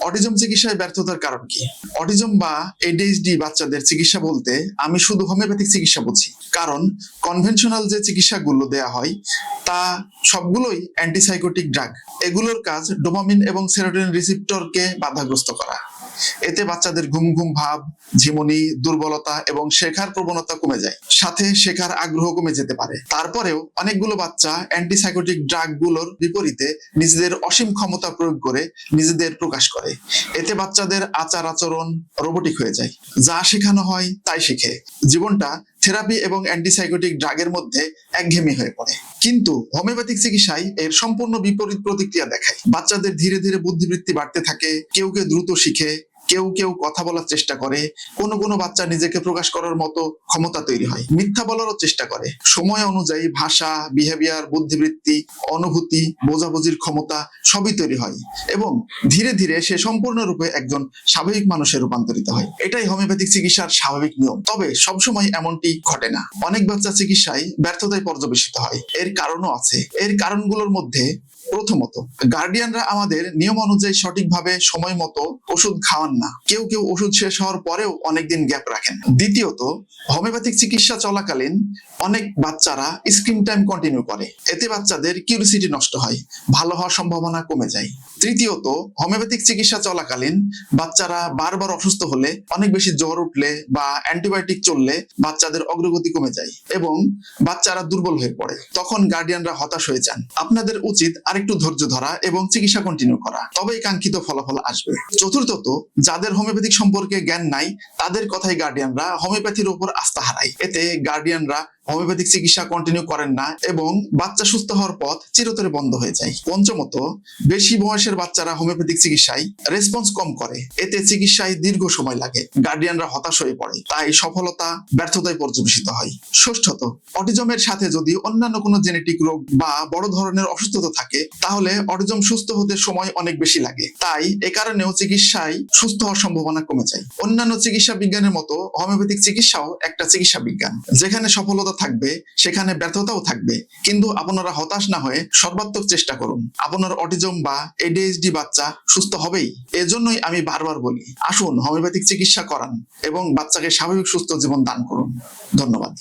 Autism চিকিৎসায় ব্যর্থতার কারণ কি? অটিজম বা এডিএইচডি বাচ্চাদের চিকিৎসা বলতে আমি শুধু হোমিওপ্যাথিক চিকিৎসা বুঝি, কারণ কনভেনশনাল যে চিকিৎসাগুলো দেয়া হয় তা সবগুলোই অ্যান্টিসাইকোটিক ড্রাগ। এগুলোর কাজ ডোপামিন এবং সেরোটোনিন রিসেপ্টরকে বাধাগ্রস্ত করা। এতে বাচ্চাদের ঘুম ঘুম ভাব, ঝিমুনি, দুর্বলতা এবং শেখার প্রবণতা কমে যায়, সাথে শেখার আগ্রহ কমে যেতে পারে। তারপরেও অনেকগুলো বাচ্চা অ্যান্টিসাইকোটিক ড্রাগ গুলোর বিপরীতে নিজেদের অসীম ক্ষমতা প্রয়োগ করে নিজেদের প্রকাশ করে। এতে বাচ্চাদের আচার আচরণ রোবটিক হয়ে যায়, যা শেখানো হয় তাই শিখে। জীবনটা থেরাপি এবং অ্যান্টিসাইকোটিক ড্রাগের মধ্যে একঘেয়েমি হয়ে পড়ে। কিন্তু হোমিওপ্যাথিক চিকিৎসায় এর সম্পূর্ণ বিপরীত প্রতিক্রিয়া দেখায়। বাচ্চাদের ধীরে ধীরে বুদ্ধিবৃত্তি বাড়তে থাকে, কেউ কেউ দ্রুত শিখে, কেউ কেউ কথা বলার চেষ্টা করে, কোনো বাচ্চা নিজেকে প্রকাশ করার মতো ক্ষমতা তৈরি হয়, মিথ্যা বলারও চেষ্টা করে। সময় অনুযায়ী ভাষা, বিহেভিয়ার, বুদ্ধিবৃত্তি, অনুভূতি, বোঝাবুঝির ক্ষমতা সবই তৈরি হয় এবং ধীরে ধীরে সে সম্পূর্ণরূপে একজন স্বাভাবিক মানুষে রূপান্তরিত হয়। এটাই হোমিওপ্যাথিক চিকিৎসার স্বাভাবিক নিয়ম। তবে সবসময় এমনটি ঘটে না। অনেক বাচ্চা চিকিৎসায় ব্যর্থতায় পর্যবেসিত হয়। এর কারণও আছে। এর কারণগুলোর মধ্যে প্রথমত, গার্ডিয়ানরা আমাদের নিয়ম অনুযায়ী সঠিকভাবে সময় মতো ওষুধ খাওয়ান না। কেউ কেউ ওষুধ শেষ হওয়ার পরেও অনেকদিন গ্যাপ রাখেন। দ্বিতীয়ত, হোমিওপ্যাথিক চিকিৎসা চলাকালীন অনেক বাচ্চারা স্ক্রিন টাইম কন্টিনিউ করে। এতে বাচ্চাদের কিউরিসিটি নষ্ট হয়, ভালো হওয়ার সম্ভাবনা কমে যায়। তৃতীয়ত, হোমিওপ্যাথিক চিকিৎসা চলাকালীন বাচ্চারা বারবার অসুস্থ হলে, অনেক বেশি জ্বর উঠলে বা অ্যান্টিবায়োটিক চললে বাচ্চাদের অগ্রগতি কমে যায় এবং বাচ্চারা দুর্বল হয়ে পড়ে। তখন গার্ডিয়ানরা হতাশ হয়ে যান। আপনাদের উচিত আরেকটু ধৈর্য ধরা এবং চিকিৎসা কন্টিনিউ করা, তবেই কাঙ্ক্ষিত ফলাফল আসবে। চতুর্থত, যাদের হোমিওপ্যাথিক সম্পর্কে জ্ঞান নাই তাদের কথাই গার্ডিয়ানরা হোমিওপ্যাথির উপর আস্থা হারায়। এতে গার্ডিয়ানরা হোমিওপ্যাথিক চিকিৎসা কন্টিনিউ করেন না এবং বাচ্চা সুস্থ হওয়ার পথ চিরতরে বন্ধ হয়ে যায়। পঞ্চমত, বেশি বয়সের বাচ্চারা হোমিওপ্যাথিক চিকিৎসায় রেসপন্স কম করে। এতে চিকিৎসায় দীর্ঘ সময় লাগে, গার্ডিয়ানরা হতাশ হয়ে পড়ে, তাই সফলতা ব্যর্থতায় পর্যবেসিত হয়। ষষ্ঠত, অটিজমের সাথে যদি অন্যান্য কোনো জেনেটিক রোগ বা বড় ধরনের অসুস্থতা থাকে তাহলে অটিজম সুস্থ হতে সময় অনেক বেশি লাগে। তাই এ কারণেও চিকিৎসায় সুস্থ হওয়ার সম্ভাবনা কমে যায়। অন্যান্য চিকিৎসা বিজ্ঞানের মতো হোমিওপ্যাথিক চিকিৎসাও একটা চিকিৎসা বিজ্ঞান। যেখানে সফলতা থাকবে সেখানে ব্যর্থতাও থাকবে, কিন্তু আপনারা হতাশ না হয়ে সর্বাত্মক চেষ্টা করুন। আপনার অটিজম বা এডিএইচডি বাচ্চা সুস্থ হবেই। এজন্যই আমি বারবার বলি, আসুন হোমিওপ্যাথিক চিকিৎসা করান এবং বাচ্চাকে স্বাভাবিক সুস্থ জীবন দান করুন। ধন্যবাদ।